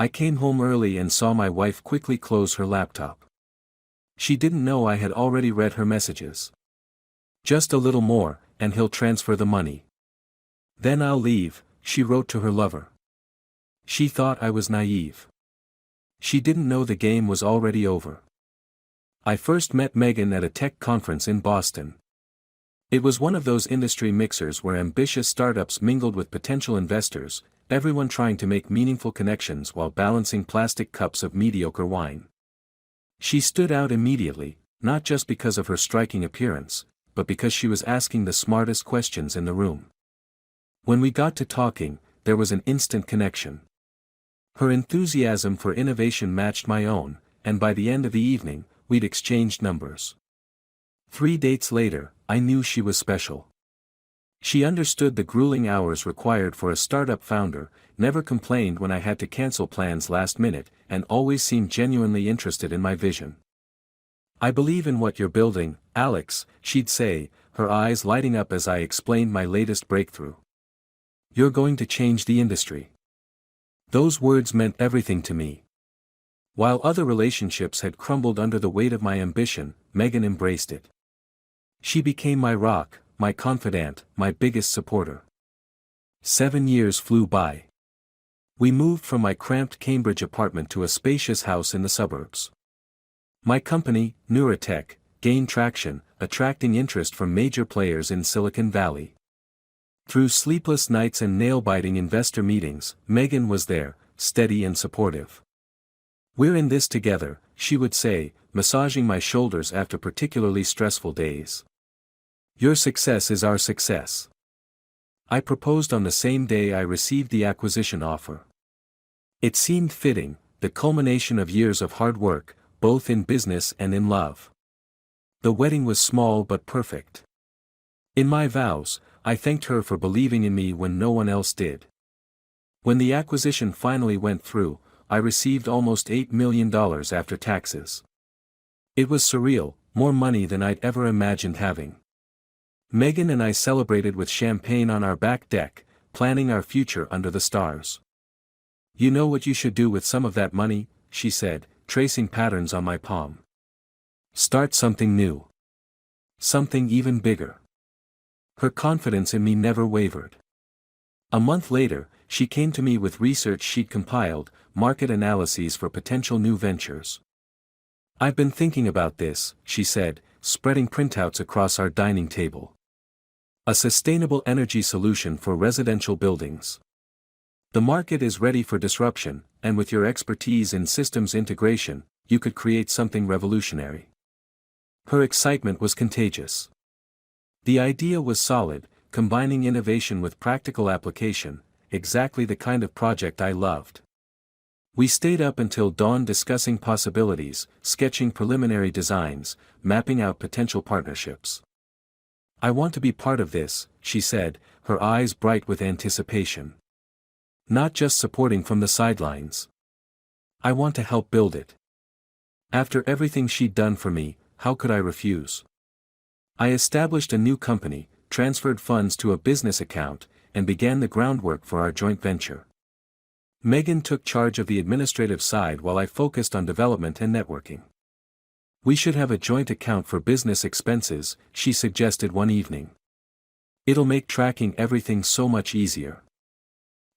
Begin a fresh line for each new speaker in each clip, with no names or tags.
I came home early and saw my wife quickly close her laptop. She didn't know I had already read her messages. Just a little more, and he'll transfer the money. Then I'll leave, she wrote to her lover. She thought I was naive. She didn't know the game was already over. I first met Megan at a tech conference in Boston. It was one of those industry mixers where ambitious startups mingled with potential investors, everyone trying to make meaningful connections while balancing plastic cups of mediocre wine. She stood out immediately, not just because of her striking appearance, but because she was asking the smartest questions in the room. When we got to talking, there was an instant connection. Her enthusiasm for innovation matched my own, and by the end of the evening, we'd exchanged numbers. 3 dates later, I knew she was special. She understood the grueling hours required for a startup founder, never complained when I had to cancel plans last minute, and always seemed genuinely interested in my vision. "I believe in what you're building, Alex," she'd say, her eyes lighting up as I explained my latest breakthrough. "You're going to change the industry." Those words meant everything to me. While other relationships had crumbled under the weight of my ambition, Megan embraced it. She became my rock, my confidant, my biggest supporter. 7 years flew by. We moved from my cramped Cambridge apartment to a spacious house in the suburbs. My company, Neuratech, gained traction, attracting interest from major players in Silicon Valley. Through sleepless nights and nail-biting investor meetings, Megan was there, steady and supportive. "We're in this together," she would say, massaging my shoulders after particularly stressful days. "Your success is our success." I proposed on the same day I received the acquisition offer. It seemed fitting, the culmination of years of hard work, both in business and in love. The wedding was small but perfect. In my vows, I thanked her for believing in me when no one else did. When the acquisition finally went through, I received almost $8 million after taxes. It was surreal, more money than I'd ever imagined having. Megan and I celebrated with champagne on our back deck, planning our future under the stars. "You know what you should do with some of that money," she said, tracing patterns on my palm. "Start something new. Something even bigger." Her confidence in me never wavered. A month later, she came to me with research she'd compiled, market analyses for potential new ventures. "I've been thinking about this," she said, spreading printouts across our dining table. "A sustainable energy solution for residential buildings. The market is ready for disruption, and with your expertise in systems integration, you could create something revolutionary." Her excitement was contagious. The idea was solid, combining innovation with practical application, exactly the kind of project I loved. We stayed up until dawn discussing possibilities, sketching preliminary designs, mapping out potential partnerships. "I want to be part of this," she said, her eyes bright with anticipation. "Not just supporting from the sidelines. I want to help build it." After everything she'd done for me, how could I refuse? I established a new company, transferred funds to a business account, and began the groundwork for our joint venture. Megan took charge of the administrative side while I focused on development and networking. "We should have a joint account for business expenses," she suggested one evening. "It'll make tracking everything so much easier."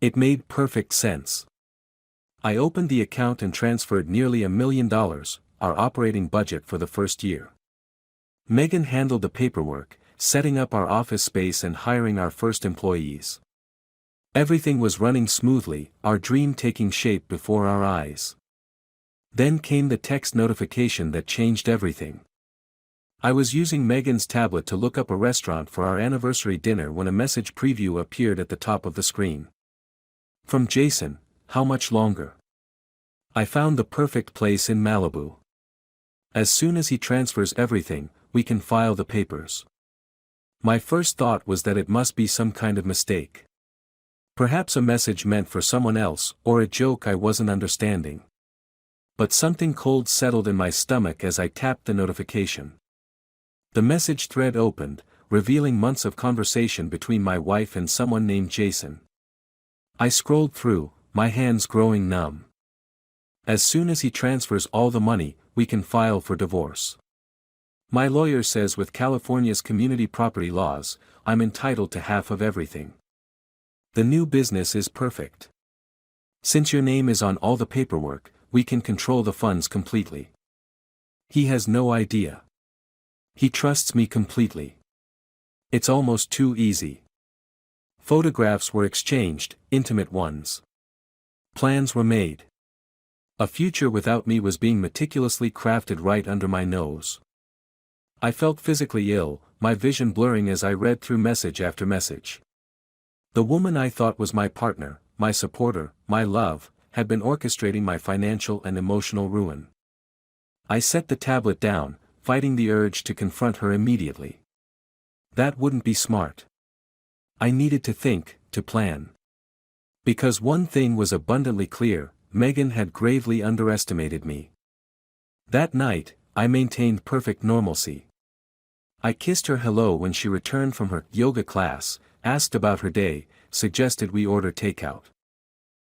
It made perfect sense. I opened the account and transferred nearly $1 million, our operating budget for the first year. Megan handled the paperwork, setting up our office space and hiring our first employees. Everything was running smoothly, our dream taking shape before our eyes. Then came the text notification that changed everything. I was using Megan's tablet to look up a restaurant for our anniversary dinner when a message preview appeared at the top of the screen. "From Jason, how much longer? I found the perfect place in Malibu. As soon as he transfers everything, we can file the papers." My first thought was that it must be some kind of mistake. Perhaps a message meant for someone else, or a joke I wasn't understanding. But something cold settled in my stomach as I tapped the notification. The message thread opened, revealing months of conversation between my wife and someone named Jason. I scrolled through, my hands growing numb. As soon as he transfers all the money, we can file for divorce. My lawyer says with California's community property laws, I'm entitled to half of everything. The new business is perfect. Since your name is on all the paperwork, we can control the funds completely. He has no idea. He trusts me completely. It's almost too easy. Photographs were exchanged, intimate ones. Plans were made. A future without me was being meticulously crafted right under my nose. I felt physically ill, my vision blurring as I read through message after message. The woman I thought was my partner, my supporter, my love, had been orchestrating my financial and emotional ruin. I set the tablet down, fighting the urge to confront her immediately. That wouldn't be smart. I needed to think, to plan. Because one thing was abundantly clear, Megan had gravely underestimated me. That night, I maintained perfect normalcy. I kissed her hello when she returned from her yoga class, asked about her day, suggested we order takeout.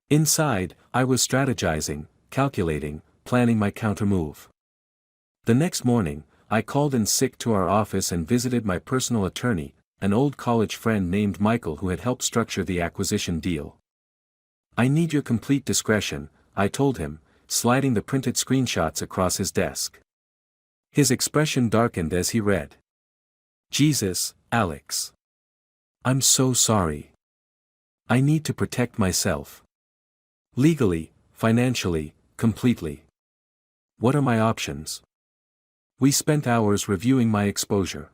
Inside, I was strategizing, calculating, planning my countermove. The next morning, I called in sick to our office and visited my personal attorney, an old college friend named Michael who had helped structure the acquisition deal. I need your complete discretion, I told him, sliding the printed screenshots across his desk. His expression darkened as he read. Jesus, Alex. I'm so sorry. I need to protect myself. Legally, financially, completely. What are my options? We spent hours reviewing my exposure.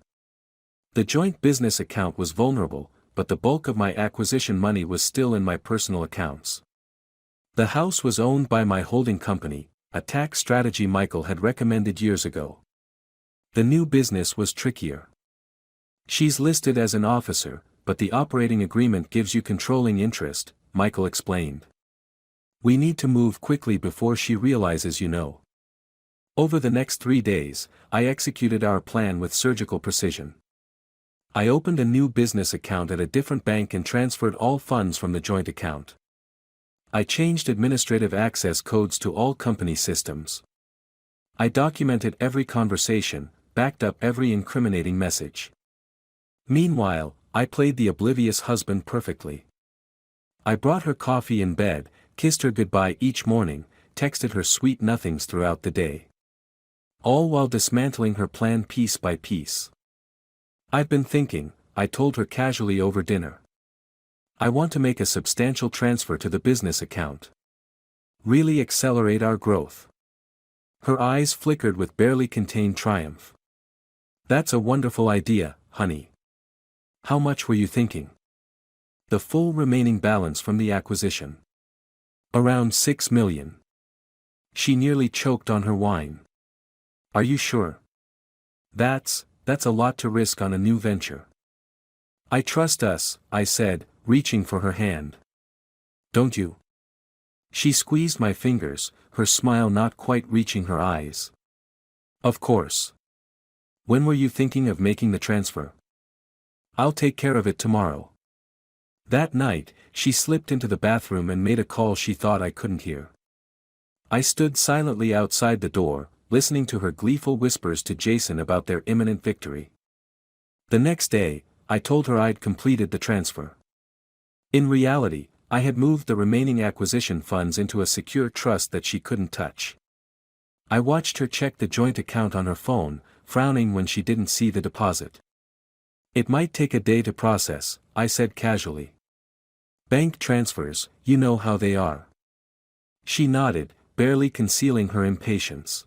The joint business account was vulnerable, but the bulk of my acquisition money was still in my personal accounts. The house was owned by my holding company, a tax strategy Michael had recommended years ago. The new business was trickier. She's listed as an officer, but the operating agreement gives you controlling interest, Michael explained. We need to move quickly before she realizes you know. Over the next 3 days, I executed our plan with surgical precision. I opened a new business account at a different bank and transferred all funds from the joint account. I changed administrative access codes to all company systems. I documented every conversation, backed up every incriminating message. Meanwhile, I played the oblivious husband perfectly. I brought her coffee in bed, kissed her goodbye each morning, texted her sweet nothings throughout the day. All while dismantling her plan piece by piece. I've been thinking, I told her casually over dinner. I want to make a substantial transfer to the business account. Really accelerate our growth. Her eyes flickered with barely contained triumph. That's a wonderful idea, honey. How much were you thinking? The full remaining balance from the acquisition. Around 6 million. She nearly choked on her wine. Are you sure? That's a lot to risk on a new venture. I trust us, I said, reaching for her hand. Don't you? She squeezed my fingers, her smile not quite reaching her eyes. Of course. When were you thinking of making the transfer? I'll take care of it tomorrow. That night, she slipped into the bathroom and made a call she thought I couldn't hear. I stood silently outside the door, listening to her gleeful whispers to Jason about their imminent victory. The next day, I told her I'd completed the transfer. In reality, I had moved the remaining acquisition funds into a secure trust that she couldn't touch. I watched her check the joint account on her phone, frowning when she didn't see the deposit. It might take a day to process, I said casually. Bank transfers, you know how they are. She nodded, barely concealing her impatience.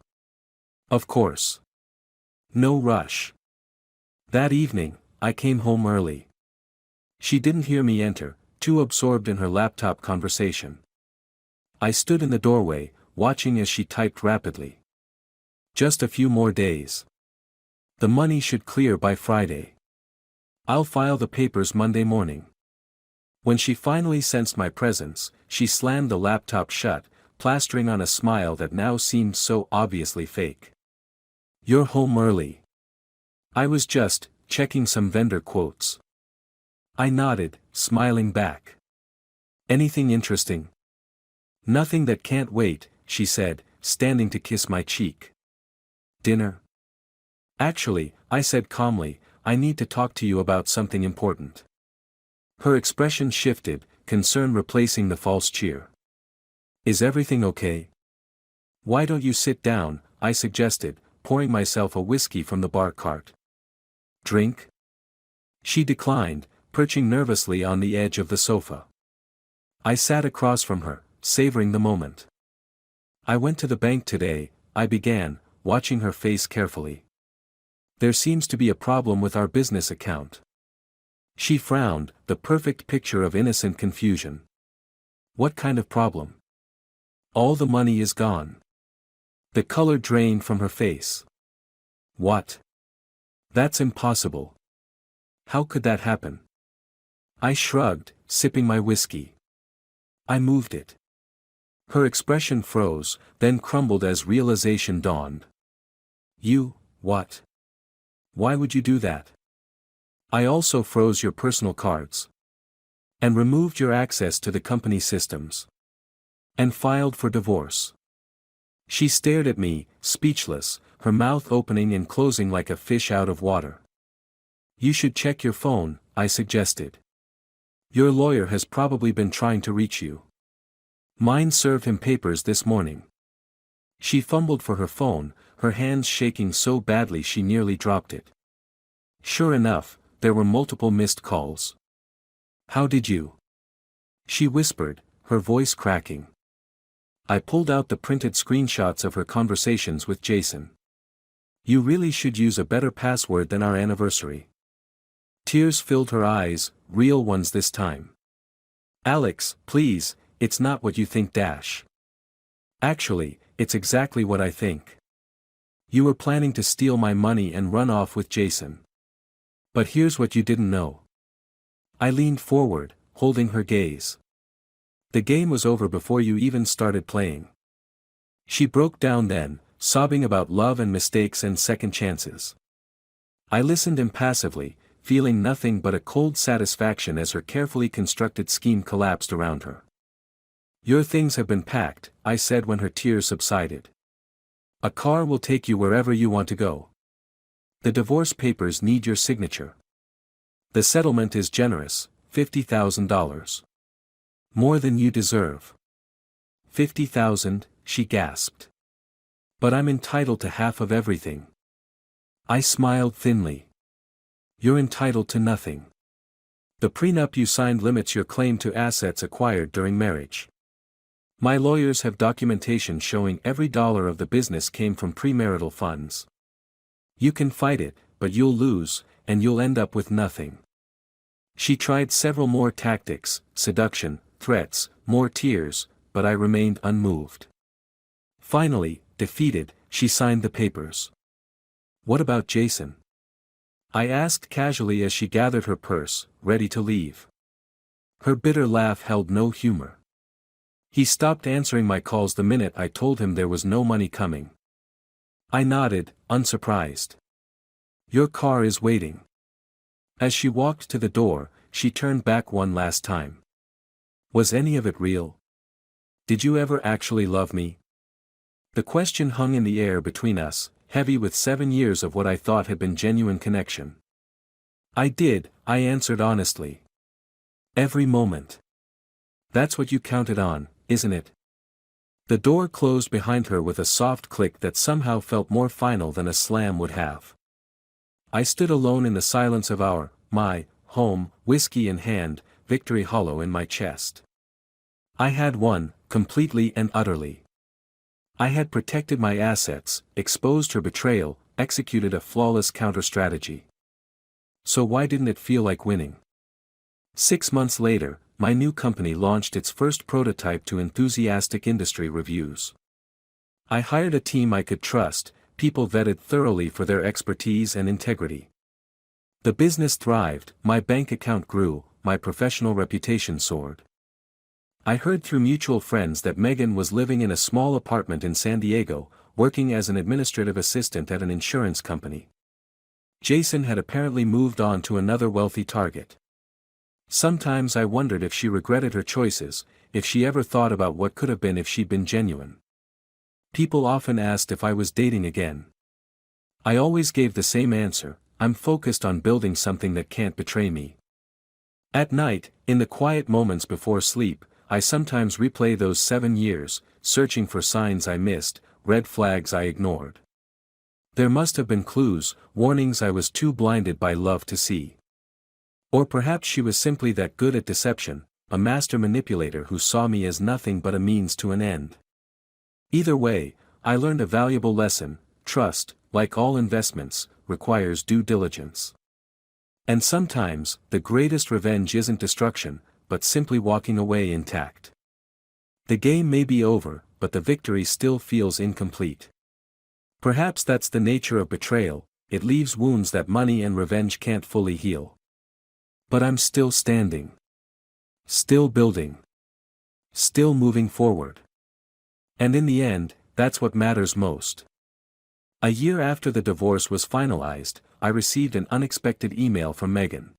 Of course. No rush. That evening, I came home early. She didn't hear me enter, too absorbed in her laptop conversation. I stood in the doorway, watching as she typed rapidly. Just a few more days. The money should clear by Friday. I'll file the papers Monday morning. When she finally sensed my presence, she slammed the laptop shut, plastering on a smile that now seemed so obviously fake. You're home early. I was just checking some vendor quotes. I nodded, smiling back. Anything interesting? Nothing that can't wait, she said, standing to kiss my cheek. Dinner? Actually, I said calmly, I need to talk to you about something important. Her expression shifted, concern replacing the false cheer. Is everything okay? Why don't you sit down, I suggested, pouring myself a whiskey from the bar cart. Drink? She declined, perching nervously on the edge of the sofa. I sat across from her, savoring the moment. I went to the bank today, I began, watching her face carefully. There seems to be a problem with our business account. She frowned, the perfect picture of innocent confusion. What kind of problem? All the money is gone. The color drained from her face. What? That's impossible. How could that happen? I shrugged, sipping my whiskey. I moved it. Her expression froze, then crumbled as realization dawned. You, what? Why would you do that? I also froze your personal cards. And removed your access to the company systems. And filed for divorce. She stared at me, speechless, her mouth opening and closing like a fish out of water. You should check your phone, I suggested. Your lawyer has probably been trying to reach you. Mine served him papers this morning. She fumbled for her phone, her hands shaking so badly she nearly dropped it. Sure enough, there were multiple missed calls. How did you? She whispered, her voice cracking. I pulled out the printed screenshots of her conversations with Jason. You really should use a better password than our anniversary. Tears filled her eyes, real ones this time. Alex, please, it's not what you think. Actually, it's exactly what I think. You were planning to steal my money and run off with Jason. But here's what you didn't know. I leaned forward, holding her gaze. The game was over before you even started playing. She broke down then, sobbing about love and mistakes and second chances. I listened impassively, feeling nothing but a cold satisfaction as her carefully constructed scheme collapsed around her. Your things have been packed, I said when her tears subsided. A car will take you wherever you want to go. The divorce papers need your signature. The settlement is generous, $50,000. More than you deserve. 50,000, she gasped. But I'm entitled to half of everything. I smiled thinly. You're entitled to nothing. The prenup you signed limits your claim to assets acquired during marriage. My lawyers have documentation showing every dollar of the business came from premarital funds. You can fight it, but you'll lose, and you'll end up with nothing. She tried several more tactics, seduction, threats, more tears, but I remained unmoved. Finally, defeated, she signed the papers. What about Jason? I asked casually as she gathered her purse, ready to leave. Her bitter laugh held no humor. He stopped answering my calls the minute I told him there was no money coming. I nodded, unsurprised. Your car is waiting. As she walked to the door, she turned back one last time. Was any of it real? Did you ever actually love me? The question hung in the air between us, heavy with 7 years of what I thought had been genuine connection. I did, I answered honestly. Every moment. That's what you counted on, isn't it? The door closed behind her with a soft click that somehow felt more final than a slam would have. I stood alone in the silence of my home, whiskey in hand, victory hollow in my chest. I had won, completely and utterly. I had protected my assets, exposed her betrayal, executed a flawless counter-strategy. So why didn't it feel like winning? 6 months later, my new company launched its first prototype to enthusiastic industry reviews. I hired a team I could trust, people vetted thoroughly for their expertise and integrity. The business thrived, my bank account grew, my professional reputation soared. I heard through mutual friends that Megan was living in a small apartment in San Diego, working as an administrative assistant at an insurance company. Jason had apparently moved on to another wealthy target. Sometimes I wondered if she regretted her choices, if she ever thought about what could have been if she'd been genuine. People often asked if I was dating again. I always gave the same answer: I'm focused on building something that can't betray me. At night, in the quiet moments before sleep, I sometimes replay those 7 years, searching for signs I missed, red flags I ignored. There must have been clues, warnings I was too blinded by love to see. Or perhaps she was simply that good at deception, a master manipulator who saw me as nothing but a means to an end. Either way, I learned a valuable lesson: trust, like all investments, requires due diligence. And sometimes, the greatest revenge isn't destruction, but simply walking away intact. The game may be over, but the victory still feels incomplete. Perhaps that's the nature of betrayal: it leaves wounds that money and revenge can't fully heal. But I'm still standing. Still building. Still moving forward. And in the end, that's what matters most. A year after the divorce was finalized, I received an unexpected email from Megan.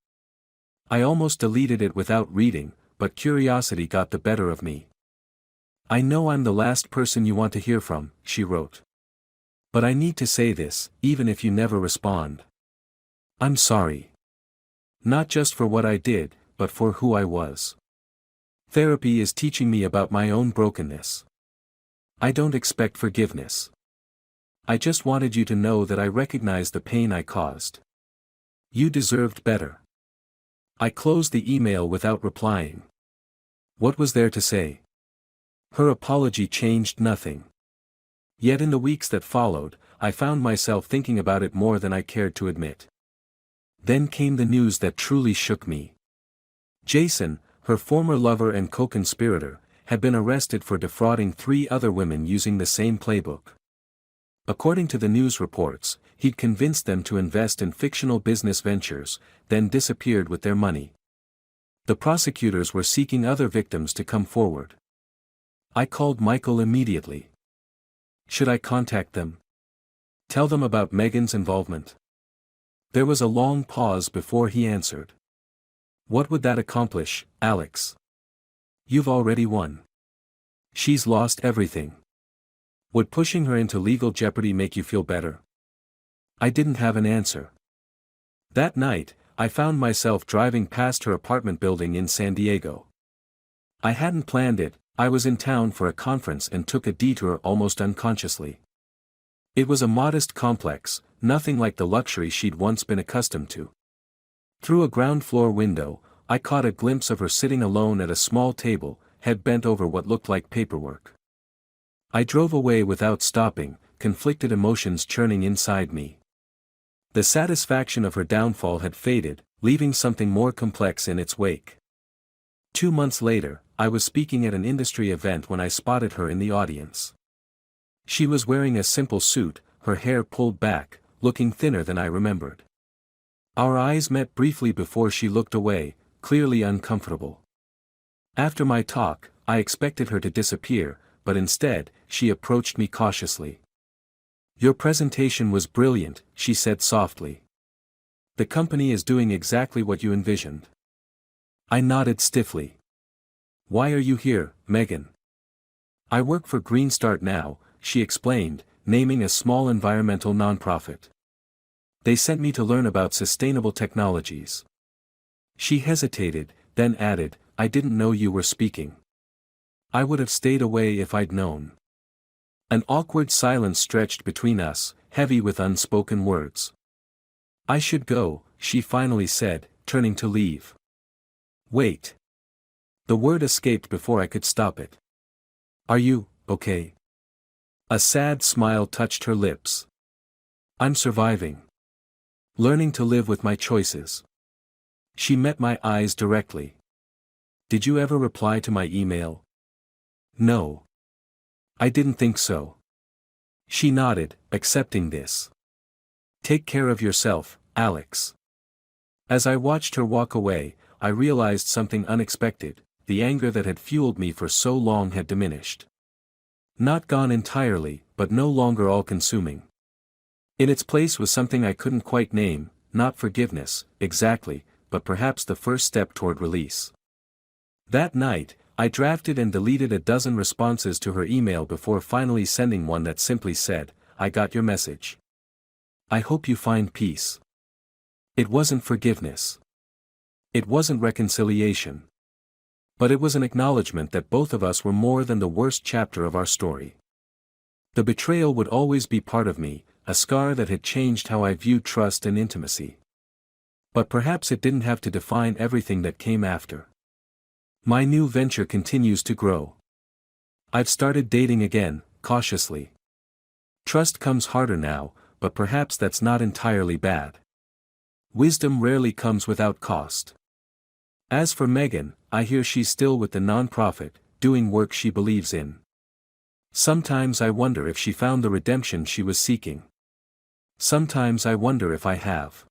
I almost deleted it without reading, but curiosity got the better of me. "I know I'm the last person you want to hear from," she wrote. "But I need to say this, even if you never respond. I'm sorry. Not just for what I did, but for who I was. Therapy is teaching me about my own brokenness. I don't expect forgiveness. I just wanted you to know that I recognize the pain I caused. You deserved better." I closed the email without replying. What was there to say? Her apology changed nothing. Yet in the weeks that followed, I found myself thinking about it more than I cared to admit. Then came the news that truly shook me. Jason, her former lover and co-conspirator, had been arrested for defrauding 3 other women using the same playbook. According to the news reports, he'd convinced them to invest in fictional business ventures, then disappeared with their money. The prosecutors were seeking other victims to come forward. I called Michael immediately. Should I contact them? Tell them about Megan's involvement? There was a long pause before he answered. "What would that accomplish, Alex? You've already won. She's lost everything. Would pushing her into legal jeopardy make you feel better?" I didn't have an answer. That night, I found myself driving past her apartment building in San Diego. I hadn't planned it. I was in town for a conference and took a detour almost unconsciously. It was a modest complex, nothing like the luxury she'd once been accustomed to. Through a ground-floor window, I caught a glimpse of her sitting alone at a small table, head bent over what looked like paperwork. I drove away without stopping, conflicted emotions churning inside me. The satisfaction of her downfall had faded, leaving something more complex in its wake. 2 months later, I was speaking at an industry event when I spotted her in the audience. She was wearing a simple suit, her hair pulled back, looking thinner than I remembered. Our eyes met briefly before she looked away, clearly uncomfortable. After my talk, I expected her to disappear, but instead, she approached me cautiously. "Your presentation was brilliant," she said softly. "The company is doing exactly what you envisioned." I nodded stiffly. "Why are you here, Megan?" "I work for Green Start now," she explained, naming a small environmental nonprofit. "They sent me to learn about sustainable technologies." She hesitated, then added, "I didn't know you were speaking. I would have stayed away if I'd known." An awkward silence stretched between us, heavy with unspoken words. "I should go," she finally said, turning to leave. "Wait." The word escaped before I could stop it. "Are you okay?" A sad smile touched her lips. "I'm surviving. Learning to live with my choices." She met my eyes directly. "Did you ever reply to my email?" "No. I didn't think so." She nodded, accepting this. "Take care of yourself, Alex." As I watched her walk away, I realized something unexpected: the anger that had fueled me for so long had diminished. Not gone entirely, but no longer all-consuming. In its place was something I couldn't quite name, not forgiveness, exactly, but perhaps the first step toward release. That night, I drafted and deleted a dozen responses to her email before finally sending one that simply said, "I got your message. I hope you find peace." It wasn't forgiveness. It wasn't reconciliation. But it was an acknowledgement that both of us were more than the worst chapter of our story. The betrayal would always be part of me, a scar that had changed how I viewed trust and intimacy. But perhaps it didn't have to define everything that came after. My new venture continues to grow. I've started dating again, cautiously. Trust comes harder now, but perhaps that's not entirely bad. Wisdom rarely comes without cost. As for Megan, I hear she's still with the nonprofit, doing work she believes in. Sometimes I wonder if she found the redemption she was seeking. Sometimes I wonder if I have.